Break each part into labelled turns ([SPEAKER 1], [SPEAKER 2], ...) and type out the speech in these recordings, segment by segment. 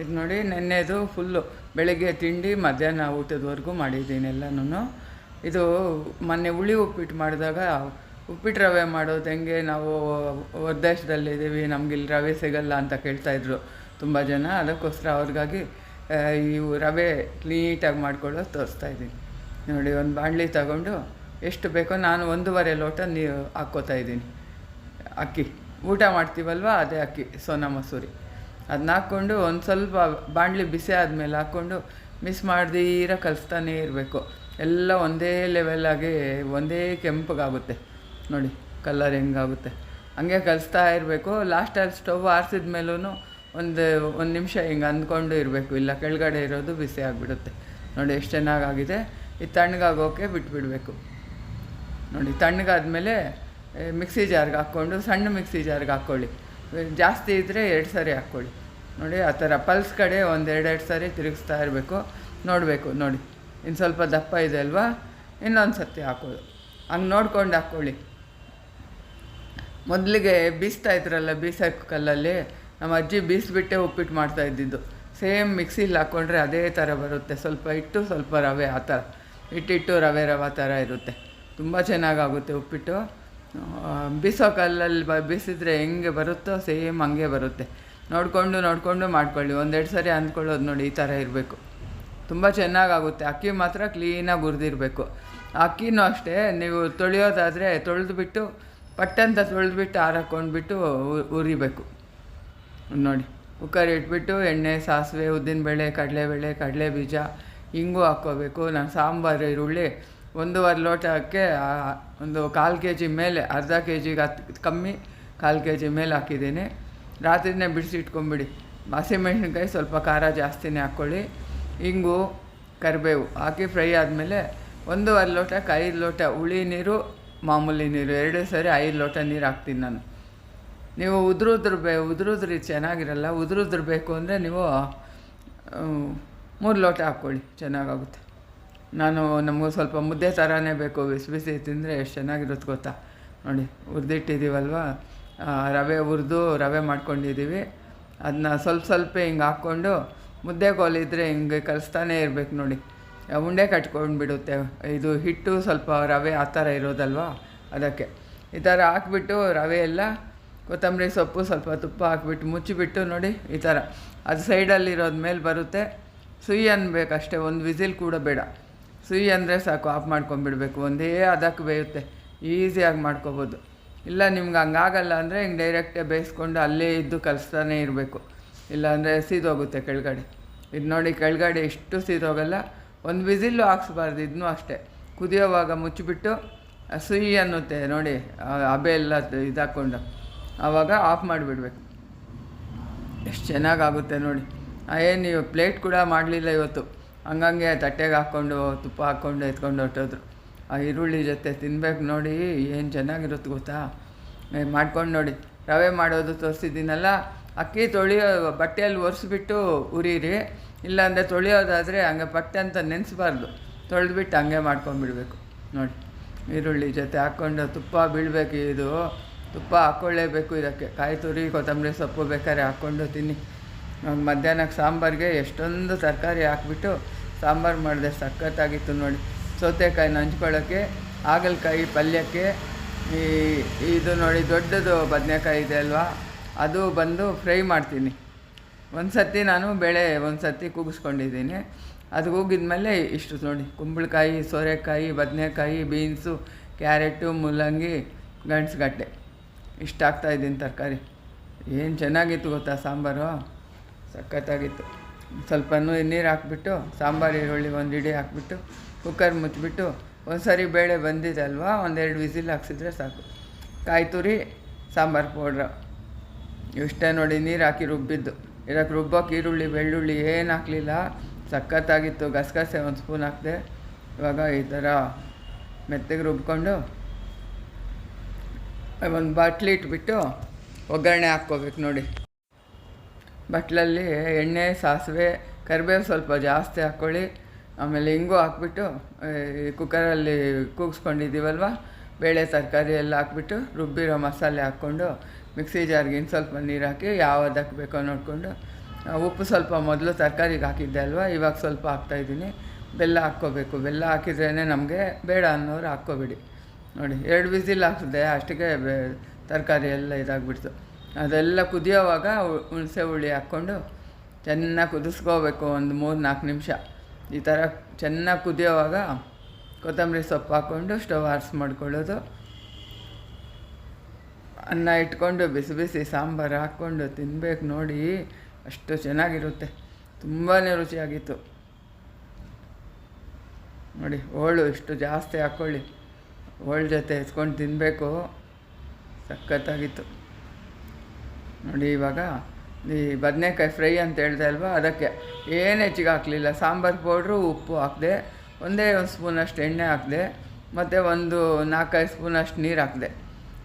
[SPEAKER 1] ಇದು ನೋಡಿ ನೆನ್ನೆದು ಫುಲ್ಲು ಬೆಳಗ್ಗೆ ತಿಂಡಿ ಮಧ್ಯಾಹ್ನ ಊಟದವರೆಗೂ ಮಾಡಿದ್ದೀನಿ ಎಲ್ಲನೂ. ಇದು ಮೊನ್ನೆ ಹುಳಿ ಉಪ್ಪಿಟ್ಟು ಮಾಡಿದಾಗ ಉಪ್ಪಿಟ್ಟು ರವೆ ಮಾಡೋದು ಹೆಂಗೆ, ನಾವು ಹೊರದೇಶದಲ್ಲಿದ್ದೀವಿ ನಮಗಿಲ್ಲಿ ರವೆ ಸಿಗಲ್ಲ ಅಂತ ಕೇಳ್ತಾಯಿದ್ರು ತುಂಬ ಜನ. ಅದಕ್ಕೋಸ್ಕರ ಅವ್ರಿಗಾಗಿ ಈ ರವೆ ನೀಟಾಗಿ ಮಾಡ್ಕೊಳ್ಳೋದು ತೋರಿಸ್ತಾಯಿದ್ದೀನಿ. ನೋಡಿ, ಒಂದು ಬಾಣಲಿ ತಗೊಂಡು ಎಷ್ಟು ಬೇಕೋ ನಾನು 1.5 ಲೋಟ ನೀರು ಹಾಕ್ಕೋತಾಯಿದ್ದೀನಿ. ಅಕ್ಕಿ ಊಟ ಮಾಡ್ತೀವಲ್ವ ಅದೇ ಅಕ್ಕಿ, ಸೋನಾ ಮಸೂರಿ. ಅದನ್ನ ಹಾಕ್ಕೊಂಡು ಒಂದು ಸ್ವಲ್ಪ ಬಾಣಲಿ ಬಿಸಿ ಆದಮೇಲೆ ಹಾಕ್ಕೊಂಡು ಮಿಕ್ಸ್ ಮಾಡ್ದೀರ ಕಲಿಸ್ತಾನೇ ಇರಬೇಕು. ಎಲ್ಲ ಒಂದೇ ಲೆವೆಲಾಗಿ ಒಂದೇ ಕೆಂಪಗಾಗುತ್ತೆ ನೋಡಿ, ಕಲರ್ ಹೆಂಗಾಗುತ್ತೆ ಹಂಗೆ ಕಲಿಸ್ತಾ ಇರಬೇಕು. ಲಾಸ್ಟಲ್ಲಿ ಸ್ಟವ್ ಆರಿಸಿದ ಮೇಲೂ ಒಂದು ನಿಮಿಷ ಹಿಂಗೆ ಅಂದ್ಕೊಂಡು ಇರಬೇಕು, ಇಲ್ಲ ಕೆಳಗಡೆ ಇರೋದು ಬಿಸಿ ಆಗಿಬಿಡುತ್ತೆ. ನೋಡಿ ಎಷ್ಟು ಚೆನ್ನಾಗಾಗಿದೆ. ಇದು ತಣ್ಣಗಾಗೋಕ್ಕೆ ಬಿಟ್ಬಿಡಬೇಕು. ನೋಡಿ, ತಣ್ಣಗಾದ್ಮೇಲೆ ಮಿಕ್ಸಿ ಜಾರ್ಗೆ ಹಾಕ್ಕೊಂಡು, ಸಣ್ಣ ಮಿಕ್ಸಿ ಜಾರ್ಗೆ ಹಾಕ್ಕೊಳ್ಳಿ. ಜಾಸ್ತಿ ಇದ್ದರೆ 2 ಸರಿ ಹಾಕ್ಕೊಳ್ಳಿ. ನೋಡಿ, ಆ ಥರ ಪಲ್ಸ್ ಕಡೆ 1-2 ಸರಿ ತಿರುಗಿಸ್ತಾ ಇರಬೇಕು. ನೋಡಬೇಕು ನೋಡಿ, ಇನ್ನು ಸ್ವಲ್ಪ ದಪ್ಪ ಇದೆ ಅಲ್ವಾ, ಇನ್ನೊಂದು ಸರ್ತಿ ಹಾಕೋದು. ಹಂಗೆ ನೋಡ್ಕೊಂಡು ಹಾಕ್ಕೊಳ್ಳಿ. ಮೊದಲಿಗೆ ಬೀಸ್ತಾ ಇದ್ರಲ್ಲ ಬೀಸಕ್ಕೆ ಕಲ್ಲಲ್ಲಿ, ನಮ್ಮ ಅಜ್ಜಿ ಬೀಸಿಬಿಟ್ಟೆ ಉಪ್ಪಿಟ್ಟು ಮಾಡ್ತಾಯಿದ್ದಿದ್ದು. ಸೇಮ್ ಮಿಕ್ಸಿಲಿ ಹಾಕ್ಕೊಂಡ್ರೆ ಅದೇ ಥರ ಬರುತ್ತೆ. ಸ್ವಲ್ಪ ಹಿಟ್ಟು ಸ್ವಲ್ಪ ರವೆ, ಆ ಥರ ಹಿಟ್ಟಿಟ್ಟು ರವೆ ಥರ ಇರುತ್ತೆ. ತುಂಬ ಚೆನ್ನಾಗಾಗುತ್ತೆ ಉಪ್ಪಿಟ್ಟು. ಬೀಸೋ ಕಲ್ಲಲ್ಲಿ ಬೀಸಿದ್ರೆ ಹೆಂಗೆ ಬರುತ್ತೋ ಸೇಮ್ ಹಂಗೆ ಬರುತ್ತೆ. ನೋಡಿಕೊಂಡು ಮಾಡ್ಕೊಳ್ಳಿ. 1-2 ಸರಿ ಅಂದ್ಕೊಳ್ಳೋದು ನೋಡಿ, ಈ ಥರ ಇರಬೇಕು. ತುಂಬ ಚೆನ್ನಾಗಾಗುತ್ತೆ. ಅಕ್ಕಿ ಮಾತ್ರ ಕ್ಲೀನಾಗಿ ಹುರಿದಿರಬೇಕು. ಅಕ್ಕಿನೂ ಅಷ್ಟೇ, ನೀವು ತೊಳೆಯೋದಾದರೆ ತೊಳೆದ್ಬಿಟ್ಟು ಪಟ್ಟಂತ ತೊಳೆದ್ಬಿಟ್ಟು ಹಾರಾಕೊಂಡ್ಬಿಟ್ಟು ಹುರಿಬೇಕು. ನೋಡಿ, ಕುಕ್ಕರ್ ಇಟ್ಬಿಟ್ಟು ಎಣ್ಣೆ, ಸಾಸಿವೆ, ಉದ್ದಿನಬೇಳೆ, ಕಡಲೆಬೇಳೆ, ಕಡಲೆಬೀಜ, ಹಿಂಗೂ ಹಾಕ್ಕೋಬೇಕು. ನಾನು ಸಾಂಬಾರು ಈರುಳ್ಳಿ 1.5 ಲೋಟಕ್ಕೆ ಒಂದು 1/4 kg ಮೇಲೆ, ಅರ್ಧ kgಗೆ ಕಮ್ಮಿ 1/4 kg ಮೇಲೆ ಹಾಕಿದ್ದೀನಿ. ರಾತ್ರಿನೇ ಬಿಡಿಸಿಟ್ಕೊಂಬಿಡಿ. ಹಸಿಮೆಣ್ಸಿನ್ಕಾಯಿ ಸ್ವಲ್ಪ ಖಾರ ಜಾಸ್ತಿನೇ ಹಾಕ್ಕೊಳ್ಳಿ. ಹಿಂಗು, ಕರಿಬೇವು ಹಾಕಿ ಫ್ರೈ ಆದಮೇಲೆ 1.5 ಲೋಟಕ್ಕೆ 5 ಲೋಟ ಹುಳಿ ನೀರು, ಮಾಮೂಲಿ ನೀರು 2 ಸರಿ 5 ಲೋಟ ನೀರು ಹಾಕ್ತೀನಿ ನಾನು. ನೀವು ಉದುರುದ್ರಿ ಚೆನ್ನಾಗಿರಲ್ಲ. ಉದುರುದ್ರಬೇಕು ಅಂದರೆ ನೀವು 3 ಲೋಟ ಹಾಕ್ಕೊಳ್ಳಿ, ಚೆನ್ನಾಗಾಗುತ್ತೆ. ನಮಗೂ ಸ್ವಲ್ಪ ಮುದ್ದೆ ಥರನೇ ಬೇಕು, ಬಿಸಿ ಬಿಸಿ ತಿಂದರೆ ಎಷ್ಟು ಚೆನ್ನಾಗಿರುತ್ತೆ ಗೊತ್ತಾ. ನೋಡಿ, ಹುರಿದಿಟ್ಟಿದ್ದೀವಲ್ವ, ರವೆ ಮಾಡ್ಕೊಂಡಿದ್ದೀವಿ. ಅದನ್ನ ಸ್ವಲ್ಪ ಹಿಂಗೆ ಹಾಕ್ಕೊಂಡು ಮುದ್ದೆ ಕೋಲಿದ್ರೆ ಹಿಂಗೆ ಕಲಿಸ್ತಾನೇ ಇರಬೇಕು. ನೋಡಿ, ಉಂಡೆ ಕಟ್ಕೊಂಡ್ಬಿಡುತ್ತೆ. ಇದು ಹಿಟ್ಟು ಸ್ವಲ್ಪ ರವೆ ಆ ಥರ ಇರೋದಲ್ವ, ಅದಕ್ಕೆ ಈ ಥರ ಹಾಕ್ಬಿಟ್ಟು ರವೆ ಎಲ್ಲ, ಕೊತ್ತಂಬರಿ ಸೊಪ್ಪು, ಸ್ವಲ್ಪ ತುಪ್ಪ ಹಾಕ್ಬಿಟ್ಟು ಮುಚ್ಚಿಬಿಟ್ಟು ನೋಡಿ ಈ ಥರ ಅದು ಸೈಡಲ್ಲಿರೋದು ಮೇಲೆ ಬರುತ್ತೆ. ಸುಯಿ ಅನ್ಬೇಕಷ್ಟೇ, ಒಂದು ವಿಸಿಲ್ ಕೂಡ ಬೇಡ. ಸುಯಿ ಅಂದರೆ ಸಾಕು, ಆಫ್ ಮಾಡ್ಕೊಂಬಿಡ್ಬೇಕು. ಒಂದೇ ಅದಕ್ಕೆ ಬೇಯುತ್ತೆ, ಈಸಿಯಾಗಿ ಮಾಡ್ಕೊಬೋದು. ಇಲ್ಲ ನಿಮ್ಗೆ ಹಂಗಾಗಲ್ಲ ಅಂದರೆ ಹಿಂಗೆ ಡೈರೆಕ್ಟೇ ಬೇಯಿಸ್ಕೊಂಡು ಅಲ್ಲೇ ಇದ್ದು ಕಲಿಸ್ತಾನೇ ಇರಬೇಕು. ಇಲ್ಲಾಂದರೆ ಸೀದೋಗುತ್ತೆ ಕೆಳಗಡೆ. ಇದು ನೋಡಿ, ಕೆಳಗಡೆ ಇಷ್ಟು ಸೀದೋಗಲ್ಲ. ಒಂದು ವಿಸಿಲ್ಲು ಹಾಕ್ಸ್ಬಾರ್ದು. ಇದನ್ನೂ ಅಷ್ಟೇ, ಕುದಿಯೋವಾಗ ಮುಚ್ಚಿಬಿಟ್ಟು ಸುಯಿ ಅನ್ನುತ್ತೆ ನೋಡಿ, ಹಬೆ ಎಲ್ಲ ಇದಾಕ್ಕೊಂಡು ಆವಾಗ ಆಫ್ ಮಾಡಿಬಿಡ್ಬೇಕು. ಎಷ್ಟು ಚೆನ್ನಾಗಾಗುತ್ತೆ ನೋಡಿ. ಏನು ನೀವು ಪ್ಲೇಟ್ ಕೂಡ ಮಾಡಲಿಲ್ಲ ಇವತ್ತು, ಹಂಗಂಗೆ ತಟ್ಟೆಗೆ ಹಾಕ್ಕೊಂಡು ತುಪ್ಪ ಹಾಕ್ಕೊಂಡು ಎತ್ಕೊಂಡು ಹೊರಟೋದ್ರು. ಆ ಈರುಳ್ಳಿ ಜೊತೆ ತಿನ್ಬೇಕು ನೋಡಿ, ಏನು ಚೆನ್ನಾಗಿರುತ್ತೆ ಗೊತ್ತಾ. ಮಾಡ್ಕೊಂಡು ನೋಡಿ. ರವೆ ಮಾಡೋದು ತೋರಿಸಿದ್ದೀನಲ್ಲ, ಅಕ್ಕಿ ತೊಳೆಯೋ ಬಟ್ಟೆಯಲ್ಲಿ ಒರೆಸ್ಬಿಟ್ಟು ಉರೀರಿ. ಇಲ್ಲಾಂದರೆ ತೊಳೆಯೋದಾದರೆ ಹಂಗೆ ಪಟ್ಟೆ ಅಂತ ನೆನೆಸ್ಬಾರ್ದು, ತೊಳೆದ್ಬಿಟ್ಟು ಹಂಗೆ ಮಾಡ್ಕೊಂಬಿಡ್ಬೇಕು. ನೋಡಿ, ಈರುಳ್ಳಿ ಜೊತೆ ಹಾಕ್ಕೊಂಡು ತುಪ್ಪ ಬೀಳಬೇಕು. ಇದು ತುಪ್ಪ ಹಾಕ್ಕೊಳ್ಳೇಬೇಕು ಇದಕ್ಕೆ. ಕಾಯಿ ತುರಿ, ಕೊತ್ತಂಬರಿ ಸೊಪ್ಪು ಬೇಕಾದ್ರೆ ಹಾಕ್ಕೊಂಡು ತಿನ್ನಿ. ಮಧ್ಯಾಹ್ನಕ್ಕೆ ಸಾಂಬಾರಿಗೆ ಎಷ್ಟೊಂದು ತರಕಾರಿ ಹಾಕ್ಬಿಟ್ಟು ಸಾಂಬಾರು ಮಾಡಿದೆ, ಸಖತ್ತಾಗಿತ್ತು ನೋಡಿ. ಸೌತೆಕಾಯಿ ನಂಚ್ಕೊಳ್ಳೋಕ್ಕೆ, ಹಾಗಲಕಾಯಿ ಪಲ್ಯಕ್ಕೆ, ಇದು ನೋಡಿ ದೊಡ್ಡದು ಬದನೆಕಾಯಿ ಇದೆ ಅಲ್ವಾ, ಅದು ಬಂದು ಫ್ರೈ ಮಾಡ್ತೀನಿ. ಒಂದು ಸರ್ತಿ ನಾನು ಬೇಳೆ ಒಂದು ಸರ್ತಿ ಕೂಗಿಸ್ಕೊಂಡಿದ್ದೀನಿ. ಅದು ಕೂಗಿದ್ಮೇಲೆ ಇಷ್ಟು ನೋಡಿ, ಕುಂಬಳಕಾಯಿ, ಸೋರೆಕಾಯಿ, ಬದನೆಕಾಯಿ, ಬೀನ್ಸು, ಕ್ಯಾರೆಟು, ಮೂಲಂಗಿ, ಗಂಟ್ಸ್ಗಡ್ಡೆ ಇಷ್ಟು ಹಾಕ್ತಾಯಿದ್ದೀನಿ ತರಕಾರಿ. ಏನು ಚೆನ್ನಾಗಿತ್ತು ಗೊತ್ತಾ ಸಾಂಬಾರು, ಸಖತ್ತಾಗಿತ್ತು. ಸ್ವಲ್ಪ ನೀರು ಹಾಕ್ಬಿಟ್ಟು ಸಾಂಬಾರು ಈರುಳ್ಳಿ 1 ಇಡಿ ಹಾಕ್ಬಿಟ್ಟು ಕುಕ್ಕರ್ ಮುಚ್ಚಿಬಿಟ್ಟು ಒಂದು ಸರಿ ಬೇಳೆ ಬಂದಿದೆ ಅಲ್ವಾ, 1-2 ವಿಸಿಲ್ ಹಾಕ್ಸಿದ್ರೆ ಸಾಕು. ಕಾಯಿ ತುರಿ, ಸಾಂಬಾರು ಪೌಡ್ರ ಇಷ್ಟೇ ನೋಡಿ. ನೀರು ಹಾಕಿ ರುಬ್ಬಿದ್ದು. ಇದಕ್ಕೆ ರುಬ್ಬೋಕೆ ಈರುಳ್ಳಿ ಬೆಳ್ಳುಳ್ಳಿ ಏನು ಹಾಕಲಿಲ್ಲ, ಸಖತ್ತಾಗಿತ್ತು. ಗಸಗಸೆ 1 ಸ್ಪೂನ್ ಹಾಕಿದೆ. ಇವಾಗ ಈ ಥರ ಮೆತ್ತಗೆ ರುಬ್ಕೊಂಡು ಒಂದು ಬಟ್ಲು ಇಟ್ಬಿಟ್ಟು ಒಗ್ಗರಣೆ ಹಾಕ್ಕೋಬೇಕು ನೋಡಿ. ಬಟ್ಲಲ್ಲಿ ಎಣ್ಣೆ, ಸಾಸಿವೆ, ಕರಿಬೇವು ಸ್ವಲ್ಪ ಜಾಸ್ತಿ ಹಾಕ್ಕೊಳ್ಳಿ. ಆಮೇಲೆ ಹಿಂಗೂ ಹಾಕ್ಬಿಟ್ಟು ಕುಕ್ಕರಲ್ಲಿ ಕೂಗಿಸ್ಕೊಂಡಿದ್ದೀವಲ್ವ, ಬೇಳೆ ತರಕಾರಿ ಎಲ್ಲ ಹಾಕ್ಬಿಟ್ಟು ರುಬ್ಬಿರೋ ಮಸಾಲೆ ಹಾಕ್ಕೊಂಡು ಮಿಕ್ಸಿ ಜಾರ್ಗೆ ಇನ್ನು ಸ್ವಲ್ಪ ನೀರು ಹಾಕಿ ಯಾವುದಕ್ಕೆ ಬೇಕೋ ನೋಡಿಕೊಂಡು ಉಪ್ಪು ಸ್ವಲ್ಪ ಮೊದಲು ತರಕಾರಿಗೆ ಹಾಕಿದ್ದೆ ಅಲ್ವಾ, ಇವಾಗ ಸ್ವಲ್ಪ ಹಾಕ್ತಾಯಿದ್ದೀನಿ. ಬೆಲ್ಲ ಹಾಕ್ಕೋಬೇಕು. ಬೆಲ್ಲ ಹಾಕಿದ್ರೇ ನಮಗೆ, ಬೇಡ ಅನ್ನೋರು ಹಾಕ್ಕೋಬೇಡಿ. ನೋಡಿ 2 ವಿಸಿಲ್ ಹಾಕಿದೆ, ಅಷ್ಟಕ್ಕೆ ತರಕಾರಿ ಎಲ್ಲ ಇದಾಗಿಬಿಡ್ತು. ಅದೆಲ್ಲ ಕುದಿಯೋವಾಗ ಹುಣಸೆ ಹುಳಿ ಹಾಕ್ಕೊಂಡು ಚೆನ್ನಾಗಿ ಕುದಿಸ್ಕೋಬೇಕು. ಒಂದು 3-4 ನಿಮಿಷ ಈ ಥರ ಚೆನ್ನಾಗಿ ಕುದಿಯೋವಾಗ ಕೊತ್ತಂಬರಿ ಸೊಪ್ಪು ಹಾಕ್ಕೊಂಡು ಸ್ಟವ್ ಆರ್ಸ್ ಮಾಡ್ಕೊಳ್ಳೋದು. ಅನ್ನ ಇಟ್ಕೊಂಡು ಬಿಸಿ ಬಿಸಿ ಸಾಂಬಾರು ಹಾಕ್ಕೊಂಡು ತಿನ್ನಬೇಕು ನೋಡಿ, ಅಷ್ಟು ಚೆನ್ನಾಗಿರುತ್ತೆ. ತುಂಬಾ ರುಚಿಯಾಗಿತ್ತು ನೋಡಿ. ಹೋಳು ಇಷ್ಟು ಜಾಸ್ತಿ ಹಾಕ್ಕೊಳ್ಳಿ, ಹೋಳು ಜೊತೆ ಎತ್ಕೊಂಡು ತಿನ್ನಬೇಕು, ಸಖತ್ತಾಗಿತ್ತು ನೋಡಿ. ಇವಾಗ ಈ ಬದನೆಕಾಯಿ ಫ್ರೈ ಅಂತ ಹೇಳ್ದೆ ಅಲ್ವಾ, ಅದಕ್ಕೆ ಏನು ಹೆಚ್ಚಿಗೆ ಹಾಕಲಿಲ್ಲ. ಸಾಂಬಾರು ಪೌಡ್ರು, ಉಪ್ಪು ಹಾಕಿದೆ, 1 ಸ್ಪೂನಷ್ಟು ಎಣ್ಣೆ ಹಾಕಿದೆ, ಮತ್ತು 4-5 ಸ್ಪೂನಷ್ಟು ನೀರು ಹಾಕಿದೆ.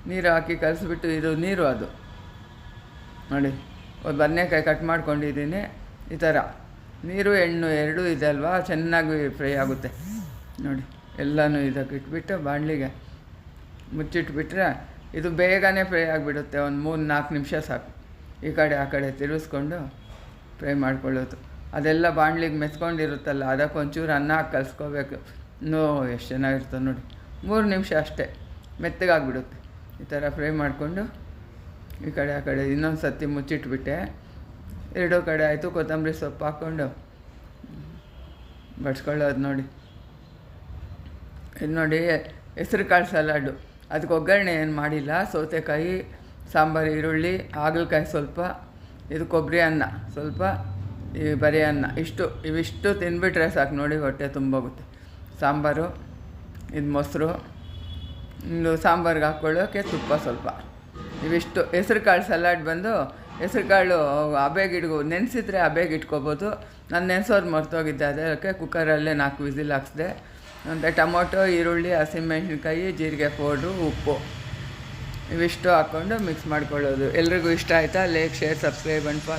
[SPEAKER 1] ನೀರು ಹಾಕಿ ಕಲಿಸ್ಬಿಟ್ಟು, ಇದು ನೀರು ಅದು ನೋಡಿ. ಬದನೆಕಾಯಿ ಕಟ್ ಮಾಡ್ಕೊಂಡಿದ್ದೀನಿ. ಈ ಥರ ನೀರು ಎಣ್ಣೆ ಎರಡೂ ಇದೆ ಅಲ್ವಾ, ಚೆನ್ನಾಗಿ ಫ್ರೈ ಆಗುತ್ತೆ ನೋಡಿ. ಎಲ್ಲನೂ ಇದಕ್ಕೆ ಇಟ್ಬಿಟ್ಟು ಬಾಣಲಿಗೆ ಮುಚ್ಚಿಟ್ಬಿಟ್ರೆ ಇದು ಬೇಗನೆ ಫ್ರೈ ಆಗಿಬಿಡುತ್ತೆ. ಒಂದು 3-4 ನಿಮಿಷ ಸಾಕು. ಈ ಕಡೆ ಆ ಕಡೆ ತಿರುಗಿಸ್ಕೊಂಡು ಫ್ರೈ ಮಾಡ್ಕೊಳ್ಳೋದು. ಅದೆಲ್ಲ ಬಾಣಲಿಗೆ ಮೆತ್ಕೊಂಡಿರುತ್ತಲ್ಲ, ಅದಕ್ಕೊಂಚೂರು ಅನ್ನ ಹಾಕಿ ಕಲಿಸ್ಕೋಬೇಕು. ಎಷ್ಟು ಚೆನ್ನಾಗಿರ್ತದೆ ನೋಡಿ. 3 ನಿಮಿಷ ಅಷ್ಟೇ, ಮೆತ್ತಗಾಗಿಬಿಡುತ್ತೆ. ಈ ಥರ ಫ್ರೈ ಮಾಡಿಕೊಂಡು ಈ ಕಡೆ ಆ ಕಡೆ ಇನ್ನೊಂದು ಸರ್ತಿ ಮುಚ್ಚಿಟ್ಬಿಟ್ಟೆ. 2 ಕಡೆ ಆಯಿತು. ಕೊತ್ತಂಬರಿ ಸೊಪ್ಪು ಹಾಕ್ಕೊಂಡು ಬಡ್ಸ್ಕೊಳ್ಳೋದು ನೋಡಿ. ಇದು ನೋಡಿ ಹೆಸ್ರು ಕಾಳು ಸಲಾಡು. ಅದಕ್ಕೆ ಒಗ್ಗರಣೆ ಏನು ಮಾಡಿಲ್ಲ. ಸೌತೆಕಾಯಿ, ಸಾಂಬಾರು, ಈರುಳ್ಳಿ, ಹಾಗಲಕಾಯಿ ಸ್ವಲ್ಪ, ಇದು ಕೊಬ್ಬರಿ ಅನ್ನ ಸ್ವಲ್ಪ, ಈ ಬರೀ ಅನ್ನ, ಇವಿಷ್ಟು ತಿಂದುಬಿಟ್ರೆ ಸಾಕು ನೋಡಿ, ಹೊಟ್ಟೆ ತುಂಬೋಗುತ್ತೆ. ಸಾಂಬಾರು, ಇದು ಮೊಸರು, ಇನ್ನು ಸಾಂಬಾರಿಗೆ ಹಾಕ್ಕೊಳ್ಳೋಕ್ಕೆ ತುಪ್ಪ ಸ್ವಲ್ಪ, ಇವಿಷ್ಟು. ಹೆಸ್ರು ಕಾಳು ಸಲಾಡ್ ಬಂದು, ಹೆಸ್ರು ಕಾಳು ನೆನೆಸಿದ್ರೆ ಹಬೆಗೆ ಇಟ್ಕೋಬೋದು. ನಾನು ನೆನೆಸೋದು ಮರ್ತೋಗಿದ್ದೆ, ಅದಕ್ಕೆ ಕುಕ್ಕರಲ್ಲೇ 4 ವಿಸಿಲ್ ಹಾಕ್ಸಿದೆ. ಮತ್ತು ಟೊಮೊಟೊ, ಈರುಳ್ಳಿ, ಹಸಿಮೆಣ್ಸಿನ್ಕಾಯಿ, ಜೀರಿಗೆ ಪೌಡ್ರು, ಉಪ್ಪು ಇವಿಷ್ಟು ಹಾಕ್ಕೊಂಡು ಮಿಕ್ಸ್ ಮಾಡ್ಕೊಳ್ಳೋದು. ಎಲ್ರಿಗೂ ಇಷ್ಟ ಆಯಿತಾ? Like, share, subscribe and follow.